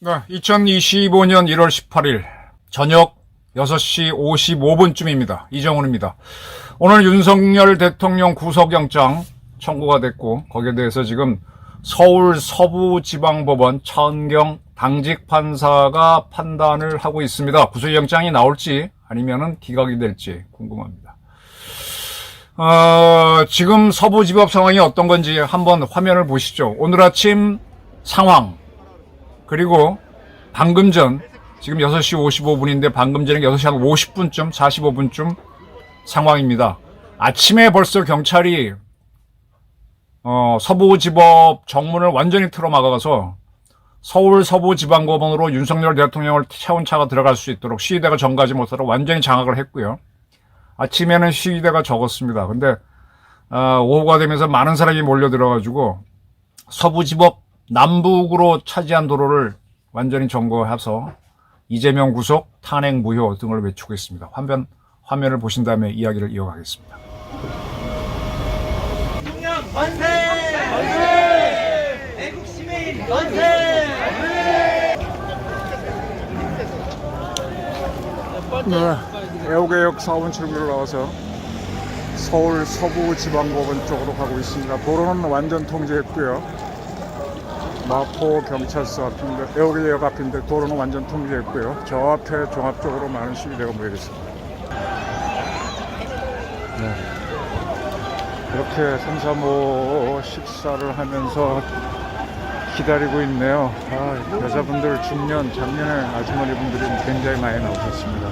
네, 2025년 1월 18일 저녁 6시 55분쯤입니다. 이정훈입니다. 오늘 윤석열 대통령 구속영장 청구가 됐고, 거기에 대해서 지금 서울 서부지방법원 차은경 당직 판사가 판단을 하고 있습니다. 구속영장이 나올지 아니면은 기각이 될지 궁금합니다. 지금 서부지법 상황이 어떤 건지 한번 화면을 보시죠. 오늘 아침 상황, 그리고 방금 전, 지금 6시 55분인데 방금 전에 6시 한 50분쯤, 45분쯤 상황입니다. 아침에 벌써 경찰이 서부지법 정문을 완전히 틀어막아서 서울 서부지방법원으로 윤석열 대통령을 채운 차가 들어갈 수 있도록 시위대가 전가지 못하도록 완전히 장악을 했고요. 아침에는 시위대가 적었습니다. 근데 오후가 되면서 많은 사람이 몰려들어가지고 서부지법 남북으로 차지한 도로를 완전히 점거해서 이재명 구속, 탄핵 무효 등을 외치고 있습니다. 화면을 보신 다음에 이야기를 이어가겠습니다. 대통령 만세! 만세! 애국 시민 만세! 네, 애호개역 사원 출구를 나와서 서울 서부지방법원 쪽으로 가고 있습니다. 도로는 완전 통제했고요. 마포 경찰서 앞인데, 애호개역 앞인데 도로는 완전 통제했고요. 저 앞에 종합적으로 많은 시위대가 모여 있습니다. 네. 이렇게 삼삼오오 식사를 하면서 기다리고 있네요. 여자분들, 중년, 장년의 아주머니 분들이 굉장히 많이 나오셨습니다.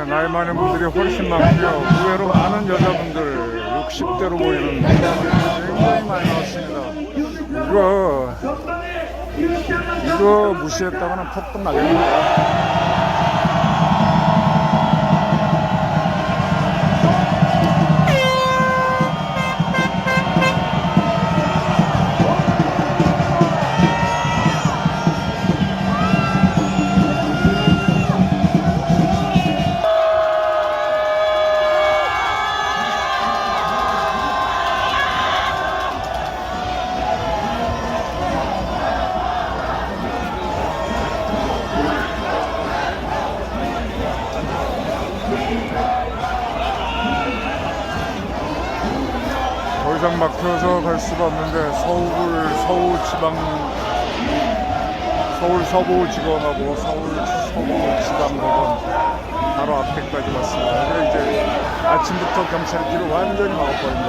나이 많은 분들이 훨씬 많고요. 의외로 많은 여자분들, 60대로 보이는 여자분들이 굉장히 많이 나왔습니다. 이거 무시했다가는 퍽퍽 나겠네요. 더 이상 막혀서 갈 수가 없는데 서울 서부지검하고 서울 서부지방법원 바로 앞에까지 왔습니다. 그래 이제 아침부터 경찰들이 완전히 막아버립니다.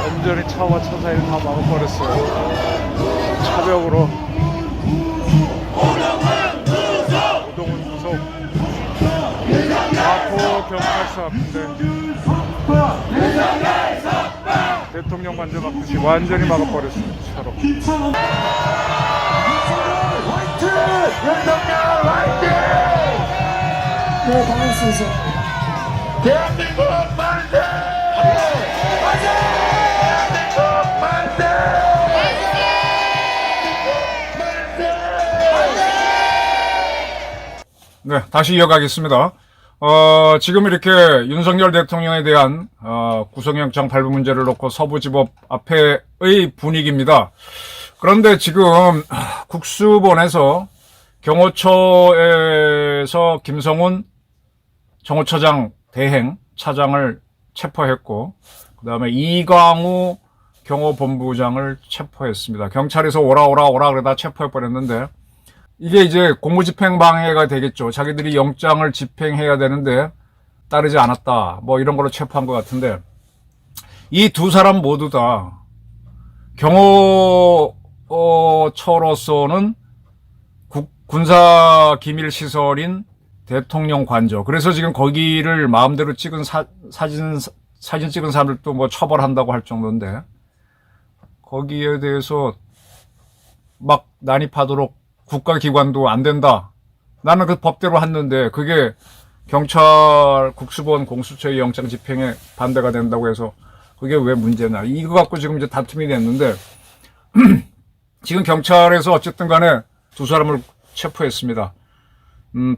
완전히 차와 차 사이를 다 막아버렸어요. 차벽으로. 우동은 구속. 마포 경찰서 앞인데 대통령 관저 막듯이 완전히 막아버렸습니다. 차로. 네, 반갑습니다. 대한민국 만세! 대한민국 만세! 네, 다시 이어가겠습니다. 지금 이렇게 윤석열 대통령에 대한 구속영장 발부 문제를 놓고 서부지법 앞에의 분위기입니다. 그런데 지금 국수본에서 경호처에서 김성훈 정호처장 대행 차장을 체포했고, 그 다음에 이광우 경호본부장을 체포했습니다. 경찰에서 오라 그러다 체포해버렸는데, 이게 이제 공무집행 방해가 되겠죠. 자기들이 영장을 집행해야 되는데 따르지 않았다, 뭐 이런 걸로 체포한 것 같은데, 이 두 사람 모두 다 경호처로서는 군사기밀시설인 대통령 관저, 그래서 지금 거기를 마음대로 찍은 사진 찍은 사람들도 뭐 처벌한다고 할 정도인데, 거기에 대해서 막 난입하도록 국가기관도 안 된다. 나는 그 법대로 했는데 그게 경찰 국수본 공수처의 영장 집행에 반대가 된다고 해서 그게 왜 문제냐. 이거 갖고 지금 이제 다툼이 됐는데 지금 경찰에서 어쨌든 간에 두 사람을 체포했습니다.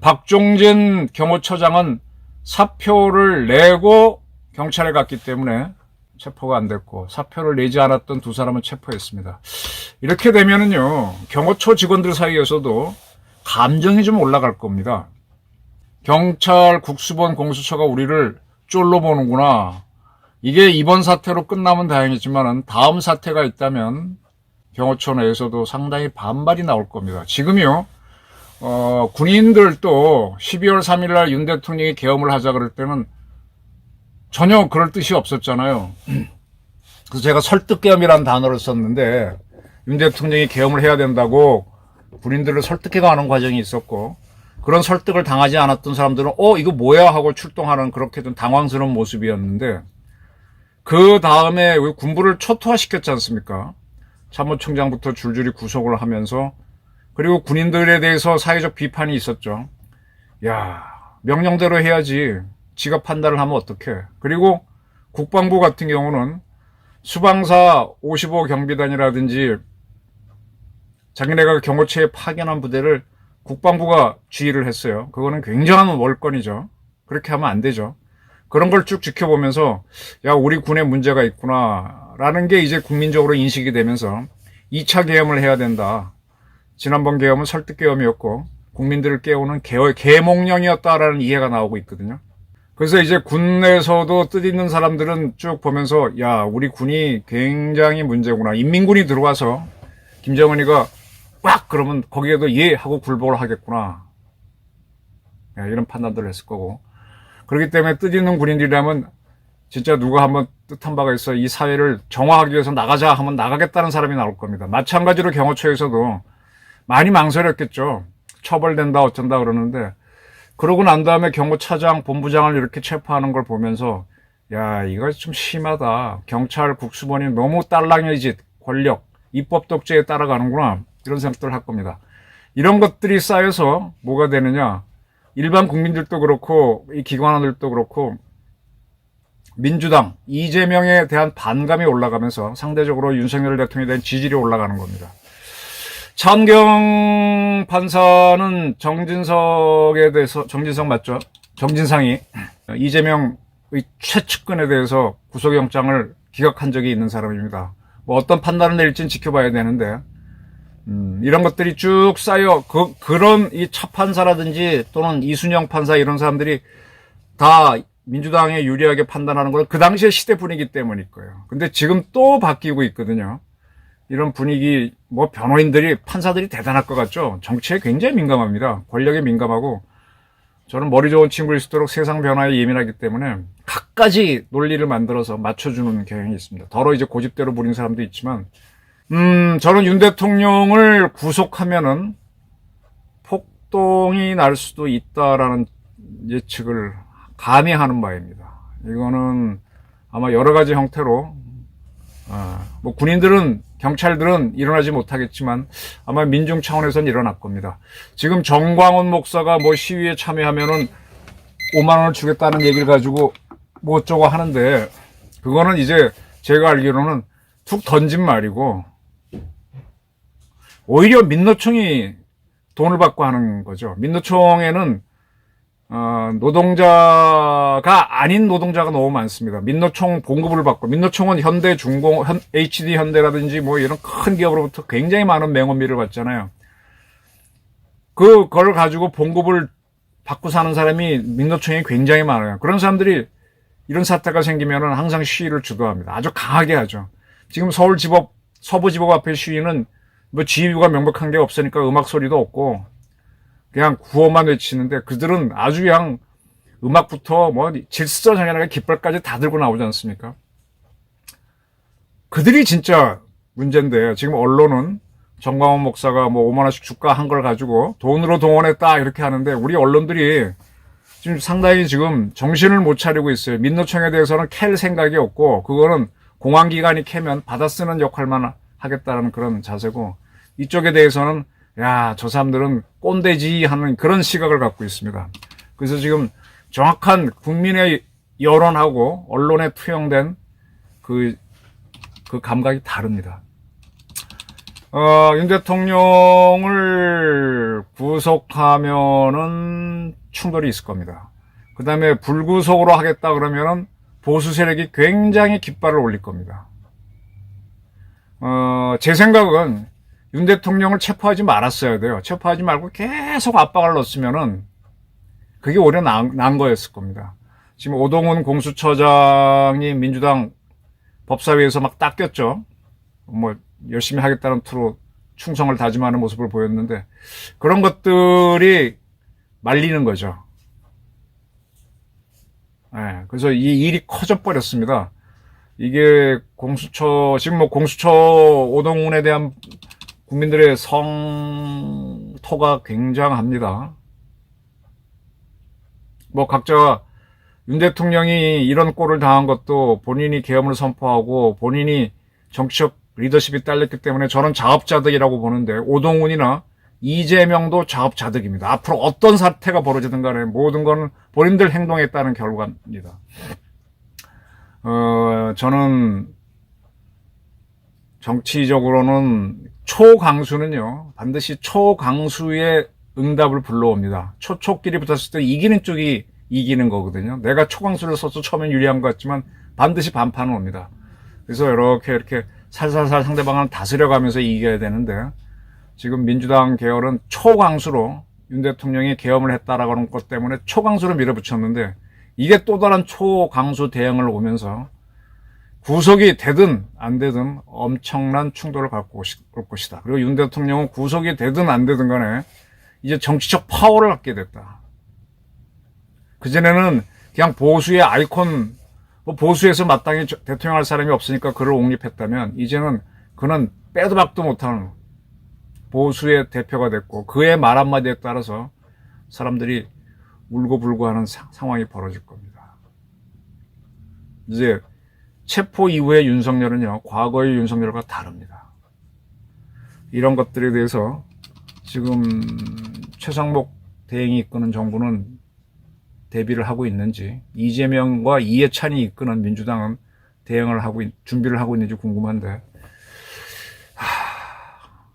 박종진 경호처장은 사표를 내고 경찰에 갔기 때문에 체포가 안 됐고, 사표를 내지 않았던 두 사람은 체포했습니다. 이렇게 되면은요, 경호처 직원들 사이에서도 감정이 좀 올라갈 겁니다. 경찰 국수본 공수처가 우리를 쫄로 보는구나. 이게 이번 사태로 끝나면 다행이지만은 다음 사태가 있다면 경호처 내에서도 상당히 반발이 나올 겁니다. 지금요, 군인들도 12월 3일 날 윤 대통령이 계엄을 하자 그럴 때는 전혀 그럴 뜻이 없었잖아요. 그래서 제가 설득계엄이라는 단어를 썼는데, 윤 대통령이 계엄을 해야 된다고 군인들을 설득해가는 과정이 있었고, 그런 설득을 당하지 않았던 사람들은 이거 뭐야 하고 출동하는 그렇게 좀 당황스러운 모습이었는데, 그 다음에 군부를 초토화시켰지 않습니까? 참모총장부터 줄줄이 구속을 하면서, 그리고 군인들에 대해서 사회적 비판이 있었죠. 야, 명령대로 해야지. 지가 판단을 하면 어떡해. 그리고 국방부 같은 경우는 수방사 55 경비단이라든지 자기네가 경호처에 파견한 부대를 국방부가 지휘를 했어요. 그거는 굉장한 월권이죠. 그렇게 하면 안 되죠. 그런 걸 쭉 지켜보면서 야, 우리 군에 문제가 있구나 라는 게 이제 국민적으로 인식이 되면서 2차 계엄을 해야 된다. 지난번 계엄은 설득 계엄이었고 국민들을 깨우는 계몽령이었다라는 이해가 나오고 있거든요. 그래서 이제 군 내에서도 뜻있는 사람들은 쭉 보면서 야, 우리 군이 굉장히 문제구나. 인민군이 들어와서 김정은이가 꽉 그러면 거기에도 예 하고 굴복을 하겠구나. 야, 이런 판단들을 했을 거고. 그렇기 때문에 뜻있는 군인들이라면 진짜 누가 한번 뜻한 바가 있어 이 사회를 정화하기 위해서 나가자 하면 나가겠다는 사람이 나올 겁니다. 마찬가지로 경호처에서도 많이 망설였겠죠. 처벌된다 어쩐다 그러는데, 그러고 난 다음에 경호차장, 본부장을 이렇게 체포하는 걸 보면서 야, 이거 좀 심하다. 경찰 국수본이 너무 딸랑의 짓, 권력, 입법 독재에 따라가는구나. 이런 생각들을 할 겁니다. 이런 것들이 쌓여서 뭐가 되느냐. 일반 국민들도 그렇고 이 기관원들도 그렇고 민주당, 이재명에 대한 반감이 올라가면서 상대적으로 윤석열 대통령에 대한 지지율이 올라가는 겁니다. 차은경 판사는 정진석에 대해서, 정진석 맞죠? 정진상이 이재명의 최측근에 대해서 구속영장을 기각한 적이 있는 사람입니다. 뭐 어떤 판단을 내릴지는 지켜봐야 되는데, 이런 것들이 쭉 쌓여, 그런 이 차 판사라든지 또는 이순영 판사 이런 사람들이 다 민주당에 유리하게 판단하는 건 그 당시의 시대 분위기 때문일 거예요. 근데 지금 또 바뀌고 있거든요. 이런 분위기, 뭐 변호인들이, 판사들이 대단할 것 같죠? 정치에 굉장히 민감합니다. 권력에 민감하고, 저는 머리 좋은 친구일수록 세상 변화에 예민하기 때문에 갖가지 논리를 만들어서 맞춰주는 경향이 있습니다. 더러 이제 고집대로 부린 사람도 있지만, 저는 윤 대통령을 구속하면은 폭동이 날 수도 있다라는 예측을 감히 하는 바입니다. 이거는 아마 여러 가지 형태로 뭐 군인들은, 경찰들은 일어나지 못하겠지만 아마 민중 차원에서는 일어날 겁니다. 지금 정광훈 목사가 뭐 시위에 참여하면은 5만 원을 주겠다는 얘기를 가지고 뭐 어쩌고 하는데, 그거는 이제 제가 알기로는 툭 던진 말이고, 오히려 민노총이 돈을 받고 하는 거죠. 민노총에는 노동자가 아닌 노동자가 너무 많습니다. 민노총 봉급을 받고, 민노총은 현대중공, HD 현대라든지 뭐 이런 큰 기업으로부터 굉장히 많은 맹원비를 받잖아요. 그걸 가지고 봉급을 받고 사는 사람이 민노총이 굉장히 많아요. 그런 사람들이 이런 사태가 생기면은 항상 시위를 주도합니다. 아주 강하게 하죠. 지금 서울지법, 서부지법 앞에 시위는 뭐 지휘구가 명백한 게 없으니까 음악 소리도 없고 그냥 구호만 외치는데, 그들은 아주 그냥 음악부터 뭐 질서정연하게 깃발까지 다 들고 나오지 않습니까? 그들이 진짜 문제인데, 지금 언론은 정광훈 목사가 뭐 5만 원씩 줄까 한 걸 가지고 돈으로 동원했다 이렇게 하는데, 우리 언론들이 지금 상당히 지금 정신을 못 차리고 있어요. 민노총에 대해서는 캘 생각이 없고, 그거는 공안기관이 캐면 받아 쓰는 역할만 하겠다는 그런 자세고, 이쪽에 대해서는 야, 저 사람들은 꼰대지 하는 그런 시각을 갖고 있습니다. 그래서 지금 정확한 국민의 여론하고 언론에 투영된 그 감각이 다릅니다. 윤 대통령을 구속하면은 충돌이 있을 겁니다. 그 다음에 불구속으로 하겠다 그러면은 보수 세력이 굉장히 깃발을 올릴 겁니다. 제 생각은 윤 대통령을 체포하지 말았어야 돼요. 체포하지 말고 계속 압박을 넣었으면은 그게 오히려 나은 거였을 겁니다. 지금 오동훈 공수처장이 민주당 법사위에서 막 닦였죠. 뭐 열심히 하겠다는 투로 충성을 다짐하는 모습을 보였는데, 그런 것들이 말리는 거죠. 네, 그래서 이 일이 커져 버렸습니다. 이게 지금 뭐 공수처 오동훈에 대한 국민들의 성토가 굉장합니다. 뭐 각자 윤 대통령이 이런 꼴을 당한 것도 본인이 계엄을 선포하고 본인이 정치적 리더십이 딸렸기 때문에 저는 자업자득이라고 보는데, 오동훈이나 이재명도 자업자득입니다. 앞으로 어떤 사태가 벌어지든 간에 모든 건 본인들 행동에 따른 결과입니다. 저는 정치적으로는 초강수는요, 반드시 초강수의 응답을 불러옵니다. 초끼리 붙었을 때 이기는 쪽이 이기는 거거든요. 내가 초강수를 써서 처음엔 유리한 것 같지만 반드시 반판은 옵니다. 그래서 이렇게 살살살 상대방을 다스려가면서 이겨야 되는데, 지금 민주당 계열은 초강수로 윤 대통령이 계엄을 했다라고 하는 것 때문에 초강수로 밀어붙였는데, 이게 또 다른 초강수 대응을 오면서 구속이 되든 안 되든 엄청난 충돌을 갖고 올 것이다. 그리고 윤 대통령은 구속이 되든 안 되든 간에 이제 정치적 파워를 갖게 됐다. 그전에는 그냥 보수의 아이콘, 뭐 보수에서 마땅히 대통령 할 사람이 없으니까 그를 옹립했다면, 이제는 그는 빼도 박도 못하는 보수의 대표가 됐고, 그의 말 한마디에 따라서 사람들이 울고불고 하는 상황이 벌어질 겁니다. 이제 체포 이후의 윤석열은요, 과거의 윤석열과 다릅니다. 이런 것들에 대해서 지금 최상목 대행이 이끄는 정부는 대비를 하고 있는지, 이재명과 이해찬이 이끄는 민주당은 준비를 하고 있는지 궁금한데,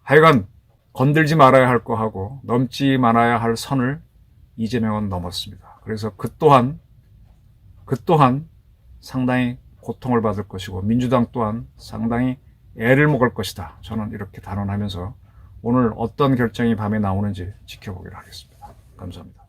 하여간 건들지 말아야 할 거 하고 넘지 말아야 할 선을 이재명은 넘었습니다. 그래서 그 또한 상당히 고통을 받을 것이고, 민주당 또한 상당히 애를 먹을 것이다. 저는 이렇게 단언하면서 오늘 어떤 결정이 밤에 나오는지 지켜보기로 하겠습니다. 감사합니다.